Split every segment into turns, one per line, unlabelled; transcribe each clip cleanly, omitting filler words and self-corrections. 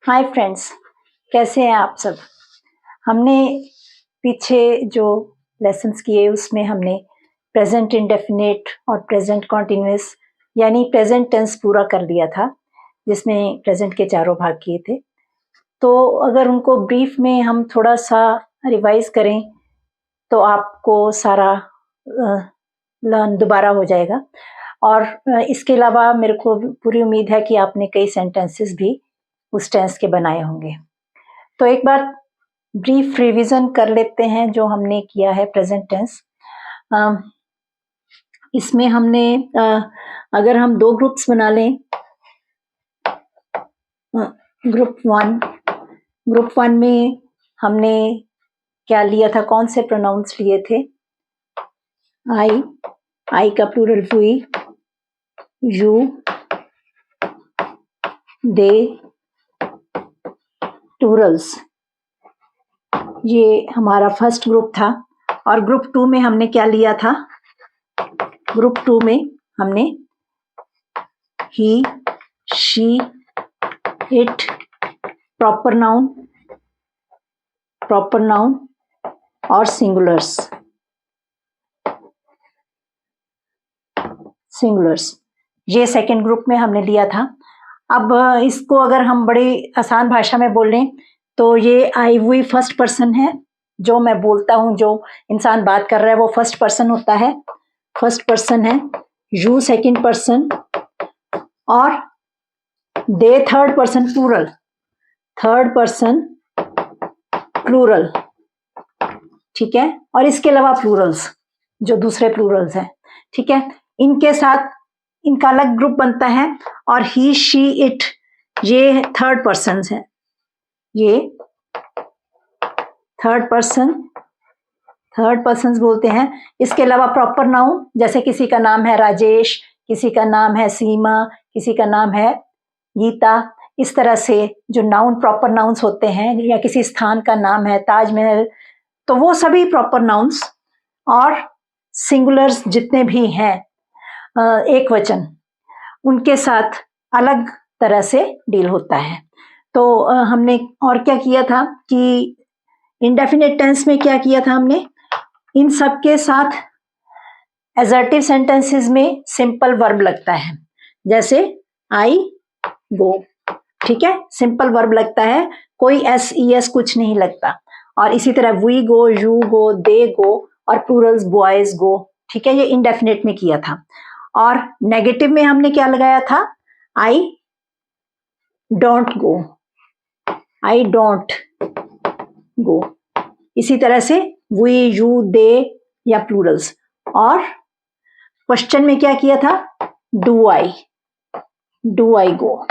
Hi friends, कैसे हैं आप सब। हमने पीछे जो लेसन्स किए उसमें हमने प्रेजेंट इंडेफिनिट और प्रेजेंट कॉन्टिन्यूअस यानी प्रेजेंट टेंस पूरा कर लिया था, जिसमें प्रेजेंट के चारों भाग किए थे। तो अगर उनको ब्रीफ में हम थोड़ा सा रिवाइज करें तो आपको सारा लर्न दोबारा हो जाएगा। और इसके अलावा मेरे को पूरी उम्मीद है कि आपने कई सेंटेंसेस भी उस टेंस के बनाए होंगे। तो एक बार ब्रीफ रिवीजन कर लेते हैं जो हमने किया है प्रेजेंट टेंस। इसमें हमने अगर हम दो ग्रुप्स बना लें, ग्रुप वन में हमने क्या लिया था, कौन से प्रोनाउंस लिए थे। आई का प्लूरल हुई, यू, दे, प्लूरल्स। ये हमारा फर्स्ट ग्रुप था। और ग्रुप टू में हमने क्या लिया था, ग्रुप टू में हमने ही, शी, इट, प्रॉपर नाउन और सिंगुलर्स। ये सेकेंड ग्रुप में हमने लिया था। अब इसको अगर हम बड़ी आसान भाषा में बोलें तो ये आई वी फर्स्ट पर्सन है। जो मैं बोलता हूँ, जो इंसान बात कर रहा है वो फर्स्ट पर्सन होता है, फर्स्ट पर्सन है। यू सेकेंड पर्सन और दे थर्ड पर्सन प्लूरल, ठीक है। और इसके अलावा प्लूरल्स, जो दूसरे प्लूरल्स हैं, ठीक है, इनके साथ इनका अलग ग्रुप बनता है। और ही, शी, इट, ये थर्ड पर्सन है, ये थर्ड पर्सन बोलते हैं। इसके अलावा प्रॉपर नाउन, जैसे किसी का नाम है राजेश, किसी का नाम है सीमा, किसी का नाम है गीता, इस तरह से जो नाउन प्रॉपर नाउन्स होते हैं, या किसी स्थान का नाम है ताजमहल, तो वो सभी प्रॉपर नाउन्स। और सिंगुलर्स जितने भी हैं एक वचन, उनके साथ अलग तरह से डील होता है। तो हमने और क्या किया था कि इंडेफिनिट टेंस में क्या किया था, हमने इन सब के साथ एजर्टिव सेंटेंसेस में सिंपल वर्ब लगता है, जैसे आई गो, ठीक है, सिंपल वर्ब लगता है, कोई एस ई एस कुछ नहीं लगता। और इसी तरह वी गो, यू गो, दे गो और प्लूरल्स बॉयज गो, ठीक है, ये इंडेफिनिट में किया था। और नेगेटिव में हमने क्या लगाया था, आई डोंट गो, इसी तरह से वी, यू, दे या प्लूरल्स। और क्वेश्चन में क्या किया था, डू आई गो,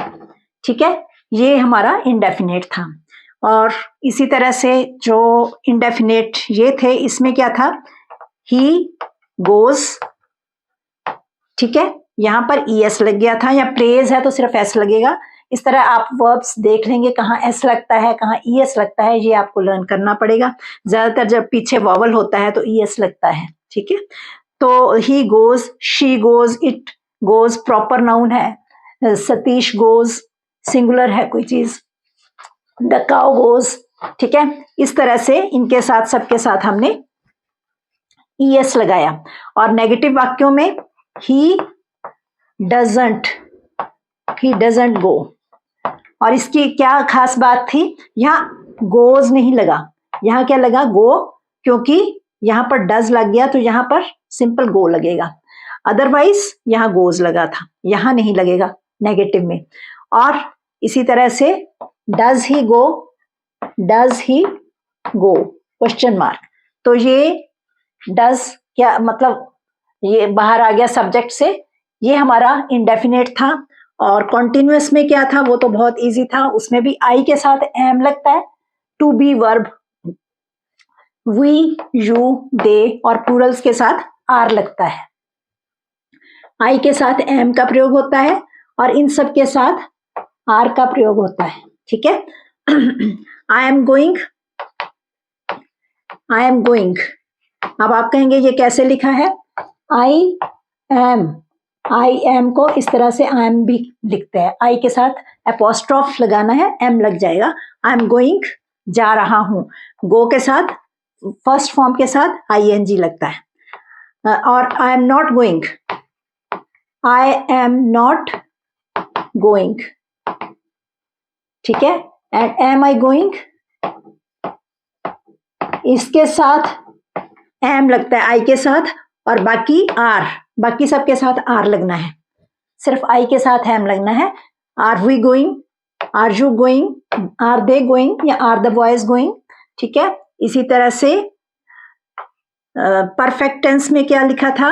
ठीक है, ये हमारा इंडेफिनेट था। और इसी तरह से जो इंडेफिनेट ये थे, इसमें क्या था, ही गोज, ठीक है, यहां पर ई एस लग गया था, या प्लेज है तो सिर्फ एस लगेगा। इस तरह आप वर्ब्स देख लेंगे कहाँ एस लगता है, कहाँ ई एस लगता है, ये आपको लर्न करना पड़ेगा। ज्यादातर जब पीछे वॉवल होता है तो ई एस लगता है, ठीक है। तो he goes, she goes, it goes proper noun है, सतीश गोज सिंगुलर है कोई चीज, द काउ गोज, ठीक है। इस तरह से इनके साथ सबके साथ हमने ई एस लगाया। और नेगेटिव वाक्यों में ही डजंट गो, और इसकी क्या खास बात थी, यहाँ गोज नहीं लगा, यहाँ क्या लगा, गो, क्योंकि यहाँ पर डज लग गया तो यहाँ पर सिंपल गो लगेगा। अदरवाइज यहाँ गोज लगा था, यहाँ नहीं लगेगा नेगेटिव में। और इसी तरह से does he go question mark, तो ये डज क्या मतलब, ये बाहर आ गया सब्जेक्ट से, ये हमारा इंडेफिनेट था। और कॉन्टिन्यूअस में क्या था, वो तो बहुत इजी था, उसमें भी आई के साथ एम लगता है, to be verb, we, you, they और प्लूरल्स के साथ आर लगता है। आई के साथ एम का प्रयोग होता है और इन सब के साथ आर का प्रयोग होता है, ठीक है। आई एम गोइंग, अब आप कहेंगे ये कैसे लिखा है, आई एम आई एम को इस तरह से आई एम भी लिखते हैं, आई के साथ एपोस्ट्रॉफ लगाना है, एम लग जाएगा। आई एम गोइंग, जा रहा हूं, गो के साथ फर्स्ट फॉर्म के साथ आई एन जी लगता है। और I am not going, I am not going, ठीक है। एंड एम आई गोइंग, इसके साथ एम लगता है आई के साथ, और बाकी आर, बाकी सबके साथ आर लगना है, सिर्फ आई के साथ एम लगना है। Are we going, are you going, are they going या आर द बॉयज गोइंग, ठीक है। इसी तरह से परफेक्ट टेंस में क्या लिखा था,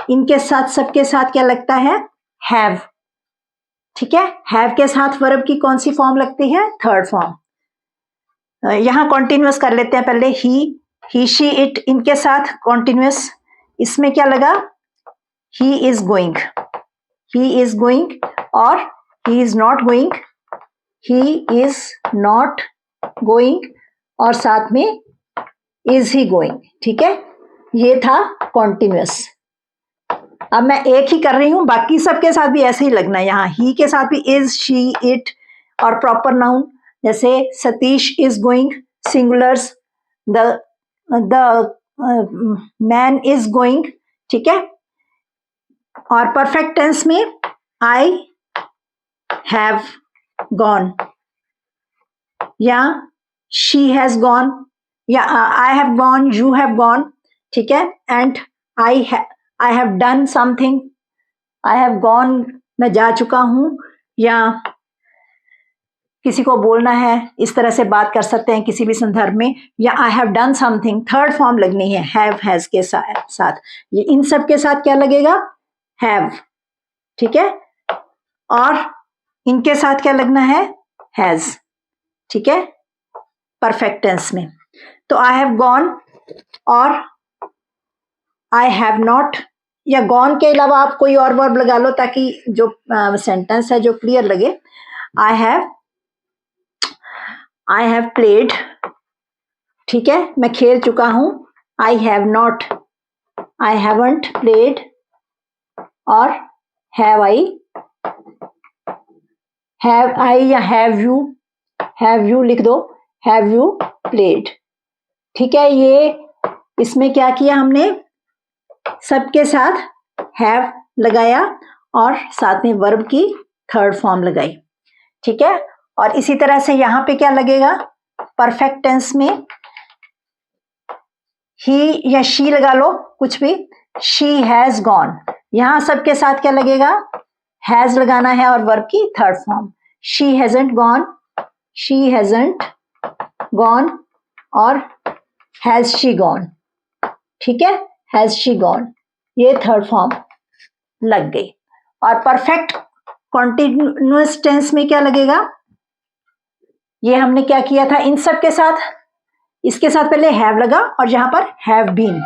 इनके साथ सबके साथ क्या लगता है, हैव, ठीक है। हैव के साथ वर्ब की कौन सी फॉर्म लगती है, थर्ड फॉर्म। यहां कॉन्टिन्यूअस कर लेते हैं पहले, ही शी इट, इनके साथ कॉन्टिन्यूअस, इसमें क्या लगा, he is going, he is going, और he is not going, he is not going, और साथ में इज ही गोइंग, ठीक है। ये था कॉन्टिन्यूअस। अब मैं एक ही कर रही हूं, बाकी सबके साथ भी ऐसे ही लगना है। यहाँ ही के साथ भी इज, शी, इट, और प्रॉपर नाउन जैसे Satish is going, singulars, the man is going, ठीक है। और परफेक्ट टेंस में आई हैव गॉन, या शी हैज गॉन, या I have gone, you have gone, ठीक है। And I have done something, I have gone, मैं जा चुका हूं, या किसी को बोलना है इस तरह से बात कर सकते हैं किसी भी संदर्भ में, या I have done something, third form लगनी है हैव हैज के साथ। ये इन सब के साथ क्या लगेगा, हैव, ठीक है। और इनके साथ क्या लगना है, हैज, ठीक है, परफेक्ट टेंस में। तो आई हैव गॉन और आई हैव नॉट, या गॉन के अलावा आप कोई और वर्ब लगा लो ताकि जो सेंटेंस है जो क्लियर लगे। आई हैव प्लेड, ठीक है, मैं खेल चुका हूं। आई have not, I haven't played, और हैव आई या हैव यू लिख दो, हैव यू प्लेड, ठीक है। ये इसमें क्या किया हमने, सबके साथ हैव लगाया और साथ में वर्ब की थर्ड फॉर्म लगाई, ठीक है। और इसी तरह से यहां पे क्या लगेगा, परफेक्ट टेंस में ही या शी लगा लो कुछ भी, शी हैज गॉन, यहां सबके साथ क्या लगेगा, हैज लगाना है और वर्ब की third form. She hasn't gone, she hasn't gone, और हैज शी गॉन, ठीक है, हैज शी गॉन, ये थर्ड फॉर्म लग गई। और परफेक्ट कॉन्टिन्यूअस टेंस में क्या लगेगा, ये हमने क्या किया था, इन सब के साथ, इसके साथ पहले हैव लगा और यहां पर have been,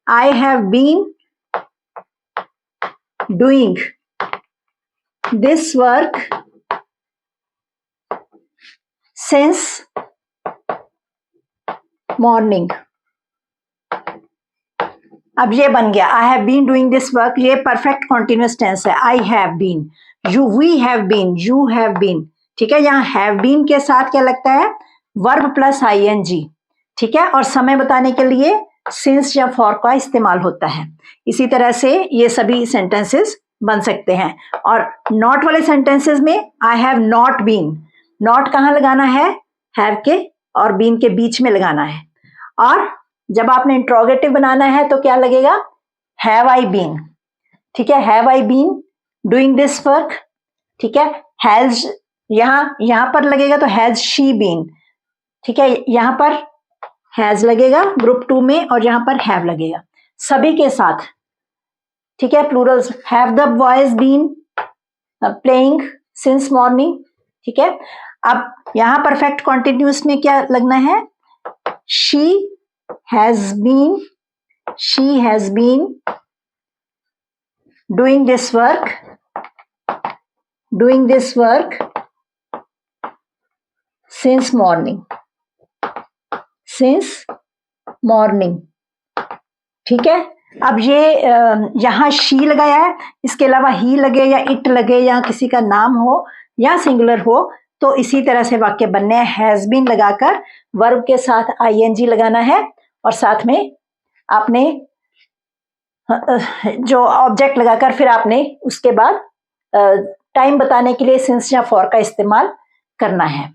I have been doing this work since morning. अब ये बन गया, I have been doing this work, ये परफेक्ट कॉन्टिन्यूअस टेंस है। I have been, we have been, you have been, ठीक है। यहाँ हैव बीन के साथ क्या लगता है, वर्ब प्लस आईएनजी, ठीक है। और समय बताने के लिए सिंस या फॉर का इस्तेमाल होता है। इसी तरह से ये सभी सेंटेंसेस बन सकते हैं। और नॉट वाले सेंटेंसेस में I have not been, not कहाँ लगाना है, हैव के और बीन के बीच में लगाना है। और जब आपने इंट्रोगेटिव बनाना है तो क्या लगेगा, हैव आई बीन, ठीक है, have I been doing this work, ठीक है। हैज यहां पर लगेगा तो हैज शी बीन, ठीक है, यहां पर हैज लगेगा ग्रुप 2 में और यहां पर हैव लगेगा सभी के साथ, ठीक है। Plurals, have the boys been playing since morning, ठीक है। अब यहां परफेक्ट कॉन्टिन्यूअस में क्या लगना है, she has been doing this work since morning, ठीक है। अब ये यहाँ शी लगाया है, इसके अलावा ही लगे या इट लगे या किसी का नाम हो या सिंगुलर हो तो इसी तरह से वाक्य बनने हैं। हैज बीन लगाकर वर्ब के साथ आईएनजी लगाना है और साथ में आपने जो ऑब्जेक्ट लगाकर फिर आपने उसके बाद टाइम बताने के लिए सिंस या फॉर का इस्तेमाल करना है।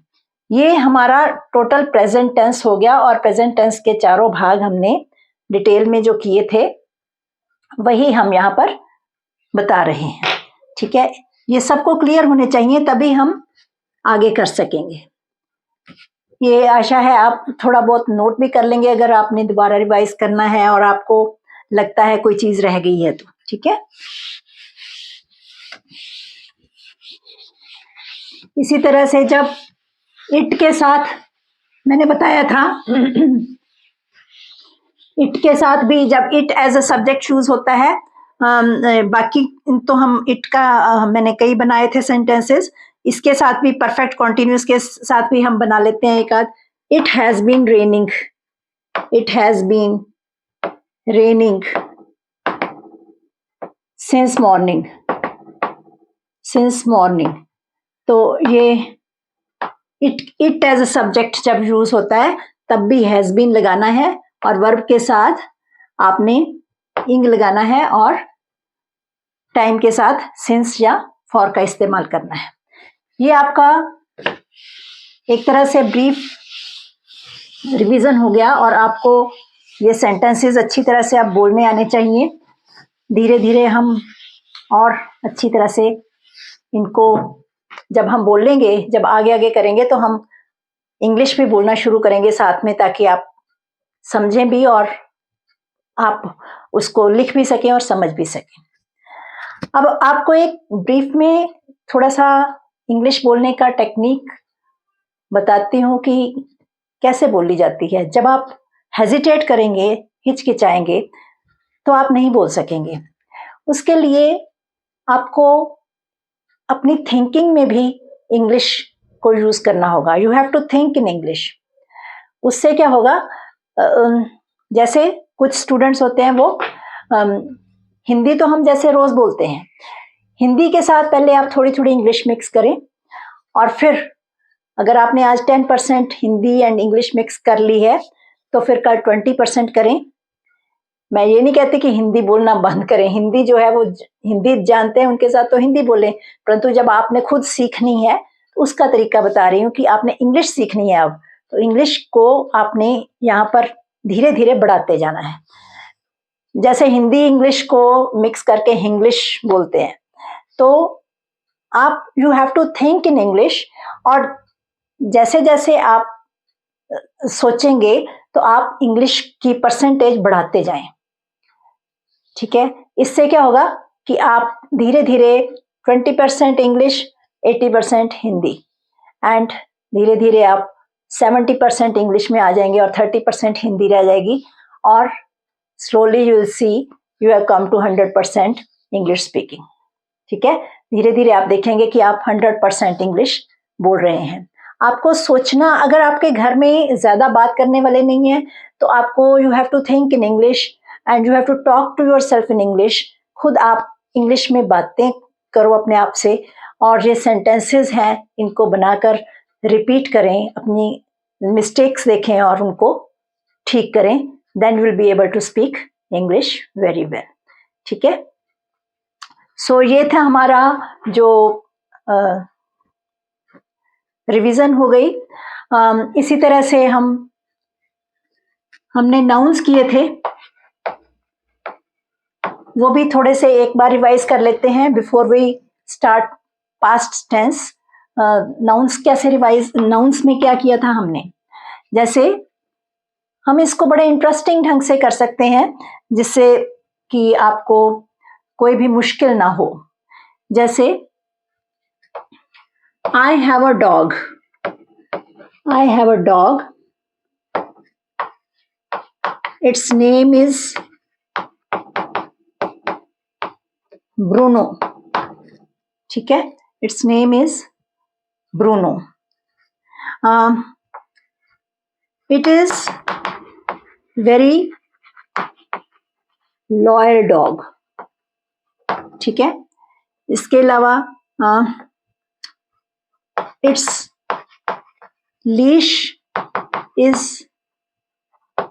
ये हमारा टोटल प्रेजेंट टेंस हो गया और प्रेजेंट टेंस के चारों भाग हमने डिटेल में जो किए थे वही हम यहाँ पर बता रहे हैं। ठीक है, ये सबको क्लियर होने चाहिए तभी हम आगे कर सकेंगे। ये आशा है आप थोड़ा बहुत नोट भी कर लेंगे अगर आपने दोबारा रिवाइज करना है और आपको लगता है कोई चीज रह गई है तो। ठीक है, इसी तरह से जब इट के साथ मैंने बताया था इट के साथ भी जब it as a subject choose होता है, बाकी तो हम इट का मैंने कई बनाए थे सेंटेंसेस, इसके साथ भी परफेक्ट कॉन्टिन्यूस के साथ भी हम बना लेते हैं एक आध। It has been raining, it has been raining since morning, since morning. तो ये इट एज अ सब्जेक्ट जब यूज होता है तब भी हैज बीन लगाना है और वर्ब के साथ आपने इंग लगाना है और टाइम के साथ सिंस या फॉर का इस्तेमाल करना है। ये आपका एक तरह से ब्रीफ रिवीजन हो गया और आपको ये सेंटेंसेस अच्छी तरह से आप बोलने आने चाहिए। धीरे धीरे हम और अच्छी तरह से इनको जब हम बोलेंगे, जब आगे आगे करेंगे तो हम इंग्लिश भी बोलना शुरू करेंगे साथ में, ताकि आप समझें भी और आप उसको लिख भी सकें और समझ भी सकें। अब आपको एक ब्रीफ में थोड़ा सा इंग्लिश बोलने का टेक्निक बताती हूँ कि कैसे बोली जाती है। जब आप हेजिटेट करेंगे, हिचकिचाएंगे तो आप नहीं बोल सकेंगे। उसके लिए आपको अपनी थिंकिंग में भी इंग्लिश को यूज करना होगा। You have to think in English. उससे क्या होगा, जैसे कुछ स्टूडेंट्स होते हैं वो हिंदी तो हम जैसे रोज बोलते हैं, हिंदी के साथ पहले आप थोड़ी थोड़ी इंग्लिश मिक्स करें और फिर अगर आपने आज 10% हिंदी एंड इंग्लिश मिक्स कर ली है तो फिर कल 20% करें। मैं ये नहीं कहती कि हिंदी बोलना बंद करें, हिंदी जो है वो हिंदी जानते हैं उनके साथ तो हिंदी बोलें, परंतु जब आपने खुद सीखनी है तो उसका तरीका बता रही हूँ कि आपने इंग्लिश सीखनी है अब, तो इंग्लिश को आपने यहाँ पर धीरे धीरे बढ़ाते जाना है। जैसे हिंदी इंग्लिश को मिक्स करके इंग्लिश बोलते हैं, तो आप you have to think in English और जैसे जैसे आप सोचेंगे तो आप इंग्लिश की परसेंटेज बढ़ाते जाएं। ठीक है, इससे क्या होगा कि आप धीरे धीरे 20% इंग्लिश, 80% हिंदी एंड धीरे धीरे आप 70% इंग्लिश में आ जाएंगे और 30% हिंदी रह जाएगी और slowly you will see you have come to 100% English speaking. ठीक है, धीरे धीरे आप देखेंगे कि आप 100% इंग्लिश बोल रहे हैं। आपको सोचना, अगर आपके घर में ज्यादा बात करने वाले नहीं है तो आपको you have to think in English and you have to talk to yourself in English. खुद आप इंग्लिश में बातें करो अपने आप से और ये सेंटेंसेस हैं इनको बनाकर रिपीट करें, अपनी मिस्टेक्स देखें और उनको ठीक करें, then you will be able to speak English very well. ठीक है, सो ये था हमारा जो रिवीजन हो गई। इसी तरह से हमने नाउन्स किए थे, वो भी थोड़े से एक बार रिवाइज कर लेते हैं before we start past tense. Nouns कैसे रिवाइज, नाउन्स में क्या किया था हमने, जैसे हम इसको बड़े इंटरेस्टिंग ढंग से कर सकते हैं जिससे कि आपको कोई भी मुश्किल ना हो। जैसे I have a dog, I have a dog, its name is Bruno। ठीक है, its name is Bruno। It is very loyal dog, ठीक है। इसके अलावा it's leash is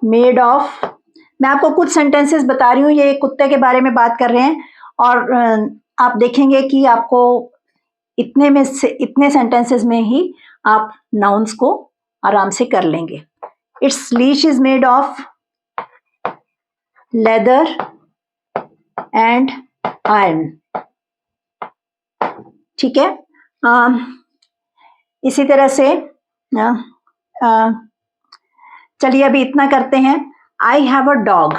made of, मैं आपको कुछ सेंटेंसेस बता रही हूँ, ये कुत्ते के बारे में बात कर रहे हैं, और आप देखेंगे कि आपको इतने में से, इतने सेंटेंसेस में ही आप नाउन्स को आराम से कर लेंगे। It's leash is made of leather and iron, ठीक है। इसी तरह से चलिए अभी इतना करते हैं। आई हैव अ डॉग,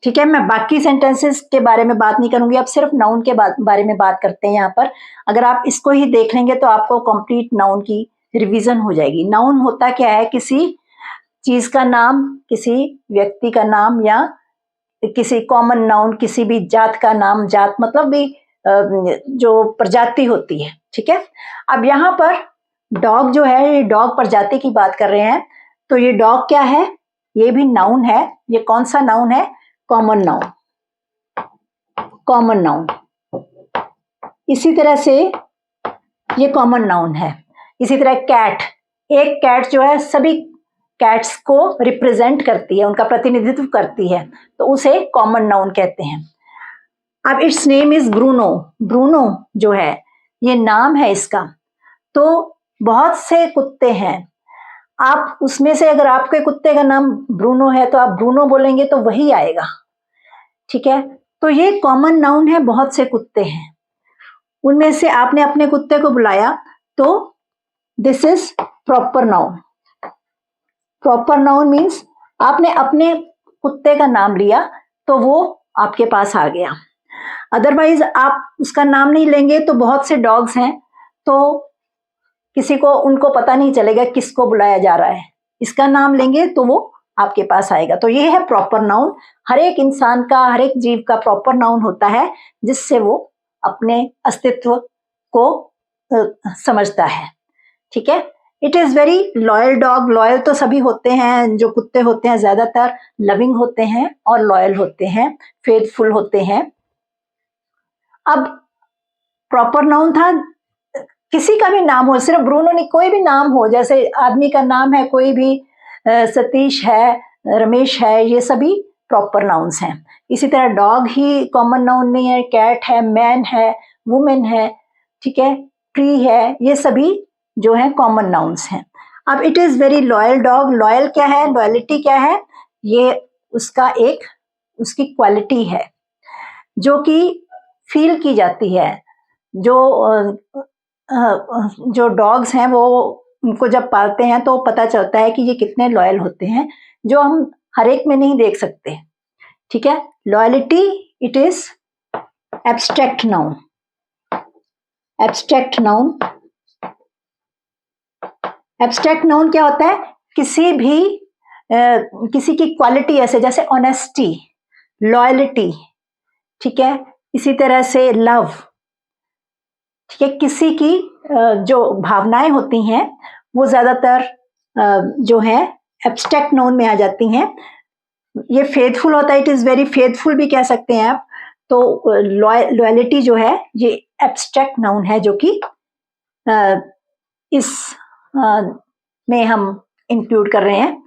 ठीक है। मैं बाकी सेंटेंसेस के बारे में बात नहीं करूंगी, अब सिर्फ नाउन के बारे में बात करते हैं यहाँ पर। अगर आप इसको ही देख लेंगे तो आपको कंप्लीट नाउन की रिवीजन हो जाएगी। नाउन होता क्या है? किसी चीज का नाम, किसी व्यक्ति का नाम, या किसी कॉमन नाउन, किसी भी जात का नाम। जात मतलब भी जो प्रजाति होती है, ठीक है। अब यहाँ पर डॉग जो है, ये डॉग प्रजाति की बात कर रहे हैं, तो ये डॉग क्या है? ये भी नाउन है। ये कौन सा नाउन है? Common noun, common noun. इसी तरह से ये कॉमन नाउन है। इसी तरह कैट, एक कैट जो है सभी कैट्स को रिप्रेजेंट करती है, उनका प्रतिनिधित्व करती है, तो उसे कॉमन नाउन कहते हैं। अब it's name is Bruno, Bruno जो है ये नाम है इसका। तो बहुत से कुत्ते हैं, आप उसमें से अगर आपके कुत्ते का नाम ब्रूनो है तो आप ब्रूनो बोलेंगे तो वही आएगा, ठीक है। तो ये कॉमन नाउन है, बहुत से कुत्ते हैं, उनमें से आपने अपने कुत्ते को बुलाया तो this is proper noun. Proper noun means आपने अपने कुत्ते का नाम लिया तो वो आपके पास आ गया। अदरवाइज आप उसका नाम नहीं लेंगे तो बहुत से डॉग्स हैं, तो किसी को उनको पता नहीं चलेगा किसको बुलाया जा रहा है। इसका नाम लेंगे तो वो आपके पास आएगा। तो ये है प्रॉपर नाउन। हर एक इंसान का, हर एक जीव का प्रॉपर नाउन होता है, जिससे वो अपने अस्तित्व को समझता है, ठीक है। It is very loyal dog. Loyal तो सभी होते हैं, जो कुत्ते होते हैं ज्यादातर लविंग होते हैं और लॉयल होते हैं, फेथफुल होते हैं। अब प्रॉपर नाउन था, किसी का भी नाम हो, सिर्फ ब्रूनो नहीं, कोई भी नाम हो, जैसे आदमी का नाम है कोई भी, सतीश है, रमेश है, ये सभी प्रॉपर नाउन्स हैं। इसी तरह डॉग ही कॉमन नाउन नहीं है, कैट है, मैन है, वुमेन है, ठीक है, ट्री है, ये सभी जो है कॉमन नाउन्स हैं। अब it is very loyal dog. Loyal क्या है? लॉयलिटी क्या है? ये उसका एक, उसकी क्वालिटी है जो कि फील की जाती है। जो डॉग्स हैं वो, उनको जब पालते हैं तो पता चलता है कि ये कितने लॉयल होते हैं, जो हम हर एक में नहीं देख सकते, ठीक है। Loyalty it is abstract noun. Abstract noun, abstract noun क्या होता है? किसी भी किसी की क्वालिटी, ऐसे जैसे ऑनेस्टी, लॉयलिटी, ठीक है, इसी तरह से लव, ठीक है। किसी की जो भावनाएं होती हैं वो ज्यादातर जो है एब्स्ट्रैक्ट नाउन में आ जाती हैं। ये फेथफुल होता है, इट इज वेरी फेथफुल भी कह सकते हैं आप। तो लॉयलिटी जो है ये एब्स्ट्रैक्ट नाउन है, जो कि इस में हम इंक्लूड कर रहे हैं।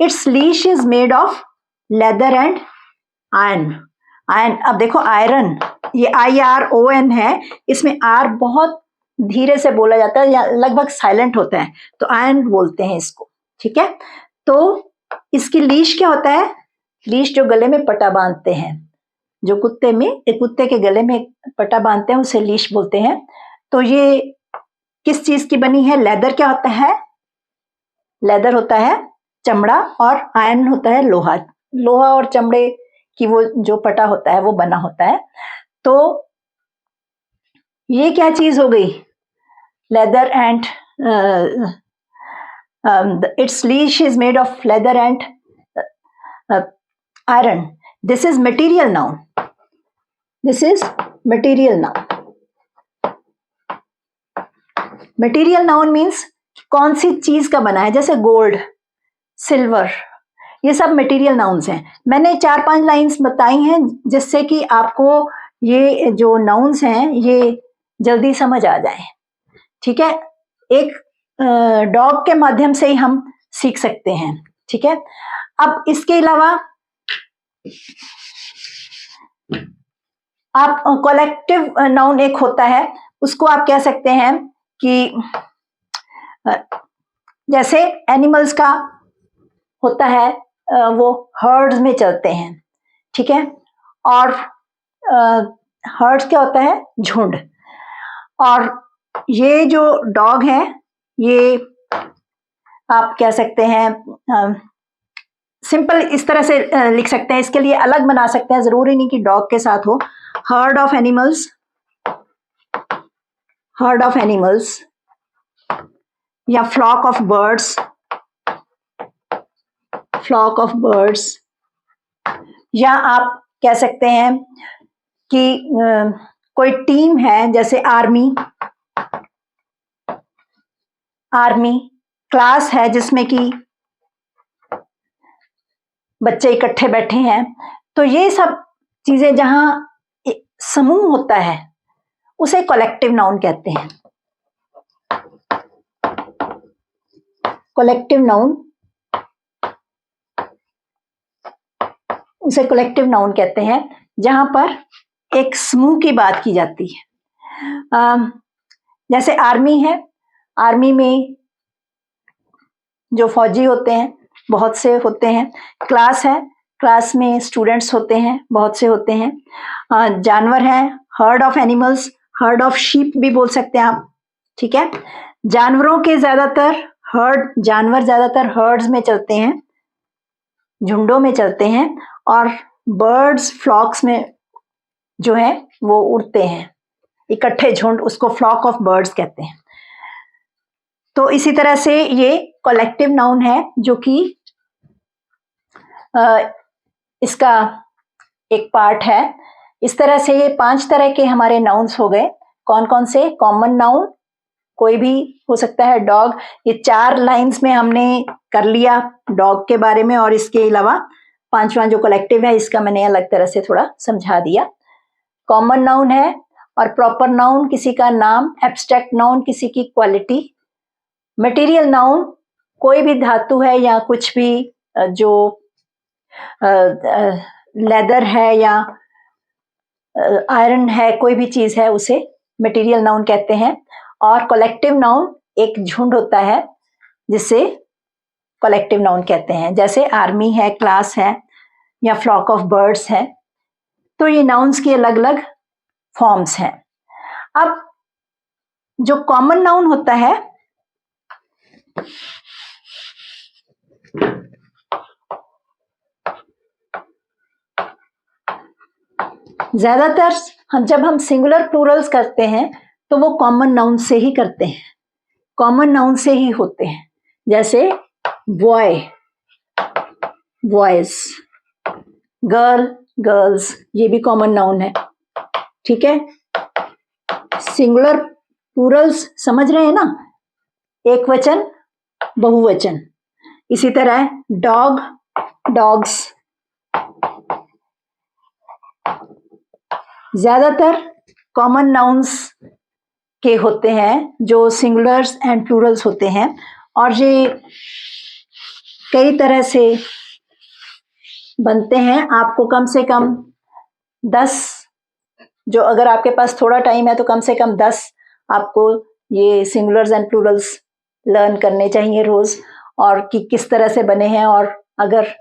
It's leash is made of leather and iron. Iron, अब देखो आयरन, ये IRON है, इसमें आर बहुत धीरे से बोला जाता है या लगभग साइलेंट होता है, तो आयरन बोलते हैं इसको, ठीक है। तो इसकी लीश क्या होता है? लीश जो गले में पटा बांधते हैं, जो कुत्ते के गले में पटा बांधते हैं, उसे लीश बोलते हैं। तो ये किस चीज की बनी है? लेदर क्या होता है? लेदर होता है चमड़ा, और आयरन होता है लोहा। लोहा और चमड़े की वो जो पटा होता है वो बना होता है। तो ये क्या चीज हो गई? Leather and it's leash is made of leather and iron. This is material noun. This is material noun. Material noun means कौन सी चीज का बना है, जैसे गोल्ड, सिल्वर, ये सब मटेरियल नाउन्स हैं। मैंने 4-5 लाइंस बताई हैं जिससे कि आपको ये जो नाउन्स हैं ये जल्दी समझ आ जाए। ठीक है, एक डॉग के माध्यम से ही हम सीख सकते हैं। ठीक है, अब इसके अलावा आप कलेक्टिव नाउन एक होता है, उसको आप कह सकते हैं कि जैसे एनिमल्स का होता है वो हर्ड्स में चलते हैं। ठीक है, और हर्ड्स क्या होता है? झुंड। और ये जो डॉग है ये आप कह सकते हैं सिंपल इस तरह से लिख सकते हैं, इसके लिए अलग बना सकते हैं, जरूरी नहीं कि डॉग के साथ हो। Herd of animals, herd of animals या flock of birds, flock of birds, या आप कह सकते हैं कि कोई टीम है जैसे आर्मी, आर्मी क्लास है जिसमें कि बच्चे इकट्ठे बैठे हैं। तो ये सब चीजें जहां समूह होता है उसे कलेक्टिव नाउन कहते हैं। कलेक्टिव नाउन, उसे कलेक्टिव नाउन कहते हैं जहां पर एक समूह की बात की जाती है। जैसे आर्मी है, आर्मी में जो फौजी होते हैं बहुत से होते हैं। क्लास है, क्लास में स्टूडेंट्स होते हैं, बहुत से होते हैं। जानवर है, heard of animals, herd of sheep भी बोल सकते हैं आप। ठीक है, जानवरों के ज्यादातर हर्ड, जानवर ज्यादातर हर्ड्स में चलते हैं, झुंडों में चलते हैं, और बर्ड्स फ्लॉक्स में जो है वो उड़ते हैं, इकट्ठे झुंड, उसको फ्लॉक ऑफ बर्ड्स कहते हैं। तो इसी तरह से ये कलेक्टिव नाउन है जो कि इसका एक पार्ट है। इस तरह से ये 5 तरह के हमारे नाउन्स हो गए। कौन कौन से? कॉमन नाउन, कोई भी हो सकता है, डॉग। ये 4 लाइंस में हमने कर लिया डॉग के बारे में, और इसके अलावा 5वां जो कलेक्टिव है इसका मैंने अलग तरह से थोड़ा समझा दिया। कॉमन नाउन है, और प्रॉपर नाउन किसी का नाम, एब्स्ट्रैक्ट नाउन किसी की क्वालिटी, मटेरियल नाउन कोई भी धातु है या कुछ भी जो लेदर है या आयरन है, कोई भी चीज है उसे मटेरियल नाउन कहते हैं। और कलेक्टिव नाउन एक झुंड होता है जिसे कलेक्टिव नाउन कहते हैं, जैसे आर्मी है, क्लास है, या फ्लॉक ऑफ बर्ड्स है। तो ये नाउन्स की अलग अलग फॉर्म्स हैं। अब जो कॉमन नाउन होता है ज्यादातर जब हम सिंगुलर प्लूरल्स करते हैं तो वो कॉमन नाउन से ही करते हैं, कॉमन नाउन से ही होते हैं। जैसे बॉय, बॉयज, गर्ल, गर्ल्स, ये भी कॉमन नाउन है। ठीक है, सिंगुलर प्लूरल्स समझ रहे हैं ना, एक वचन, बहुवचन। इसी तरह डॉग, डॉग्स। ज्यादातर कॉमन नाउन्स के होते हैं जो सिंगुलर्स एंड प्लूरल्स होते हैं, और ये कई तरह से बनते हैं। आपको कम से कम 10, जो अगर आपके पास थोड़ा टाइम है तो कम से कम 10 आपको ये सिंगुलर्स एंड प्लूरल्स लर्न करने चाहिए रोज, और कि किस तरह से बने हैं। और अगर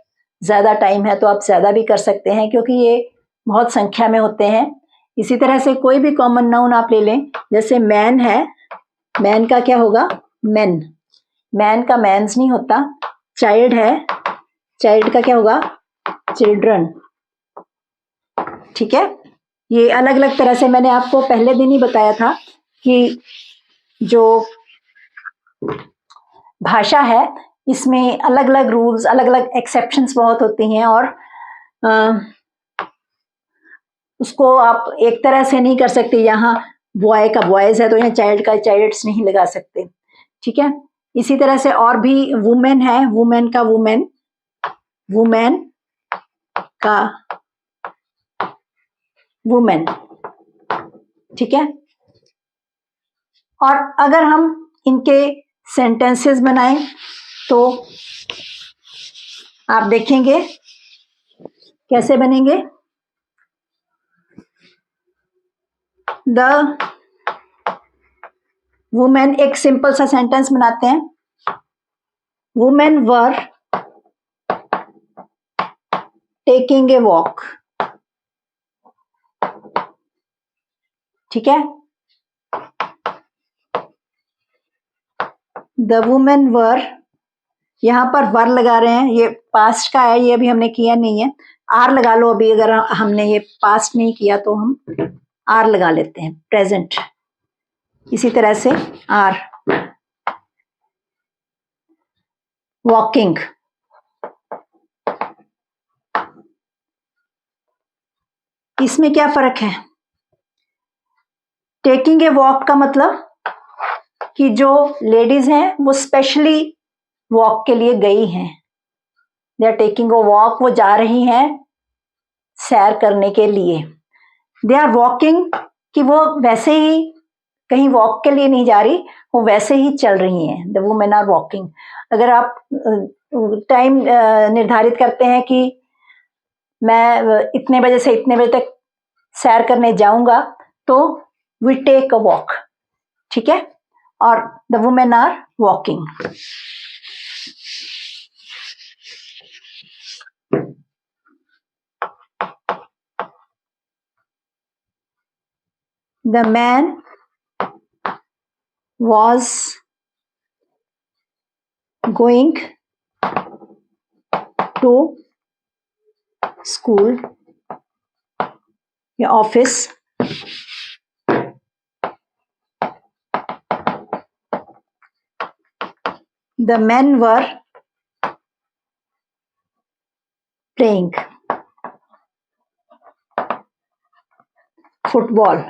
ज्यादा टाइम है तो आप ज्यादा भी कर सकते हैं क्योंकि ये बहुत संख्या में होते हैं। इसी तरह से कोई भी कॉमन नाउन आप ले लें, जैसे मैन है, मैन का क्या होगा? मैन, मैन का मैन्स नहीं होता। चाइल्ड है, चाइल्ड का क्या होगा? चिल्ड्रन। ठीक है, ये अलग अलग तरह से मैंने आपको पहले दिन ही बताया था कि जो भाषा है इसमें अलग अलग रूल्स, अलग अलग एक्सेप्शंस बहुत होती हैं, और उसको आप एक तरह से नहीं कर सकते। यहाँ बॉय का बॉयज है तो यहाँ चाइल्ड का चाइल्ड्स नहीं लगा सकते। ठीक है, इसी तरह से और भी वुमेन है, वुमेन का वुमेन, वुमेन का वुमेन, ठीक है। और अगर हम इनके सेंटेंसेस बनाएं तो आप देखेंगे कैसे बनेंगे। द वुमेन, एक सिंपल सा सेंटेंस बनाते हैं, women were taking a walk, ठीक है। द वुमेन वर, यहां पर वर लगा रहे हैं, ये पास्ट का है, ये अभी हमने किया नहीं है। आर लगा लो, अभी अगर हमने ये पास्ट नहीं किया तो हम आर लगा लेते हैं, प्रेजेंट। इसी तरह से आर, वॉकिंग, इसमें क्या फर्क है। टेकिंग ए वॉक का मतलब कि जो लेडीज हैं वो स्पेशली वॉक के लिए गई हैं, they are taking a walk, वो जा रही हैं सैर करने के लिए। दे आर वॉकिंग, कि वो वैसे ही कहीं वॉक के लिए नहीं जा रही, वो वैसे ही चल रही हैं। The women are walking. अगर आप टाइम निर्धारित करते हैं कि मैं इतने बजे से इतने बजे तक सैर करने जाऊंगा, तो वी टेक अ वॉक, ठीक है। और the women are walking. The man was going to school या office, the men were playing football.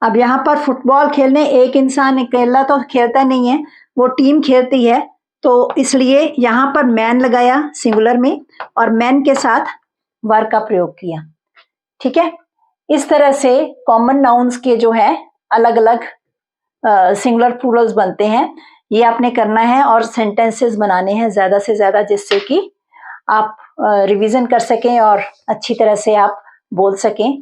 अब यहाँ पर फुटबॉल खेलने एक इंसान अकेला तो खेलता नहीं है, वो टीम खेलती है, तो इसलिए यहाँ पर मैन लगाया सिंगुलर में और मैन के साथ वर का प्रयोग किया, ठीक है। इस तरह से कॉमन नाउन्स के जो है अलग अलग सिंगुलर प्लूरल्स बनते हैं, ये आपने करना है और सेंटेंसेस बनाने हैं ज़्यादा से ज़्यादा, जिससे कि आप रिवीजन कर सकें और अच्छी तरह से आप बोल सकें।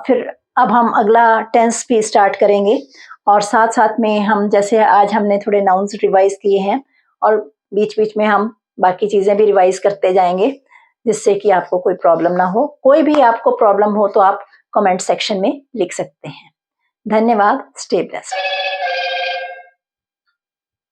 फिर अब हम अगला टेंस भी स्टार्ट करेंगे और साथ साथ में हम, जैसे आज हमने थोड़े नाउन्स रिवाइज किए हैं और बीच बीच में हम बाकी चीज़ें भी रिवाइज करते जाएंगे, जिससे कि आपको कोई प्रॉब्लम ना हो। कोई भी आपको प्रॉब्लम हो तो आप कमेंट सेक्शन में लिख सकते हैं। धन्यवाद। Stay blessed.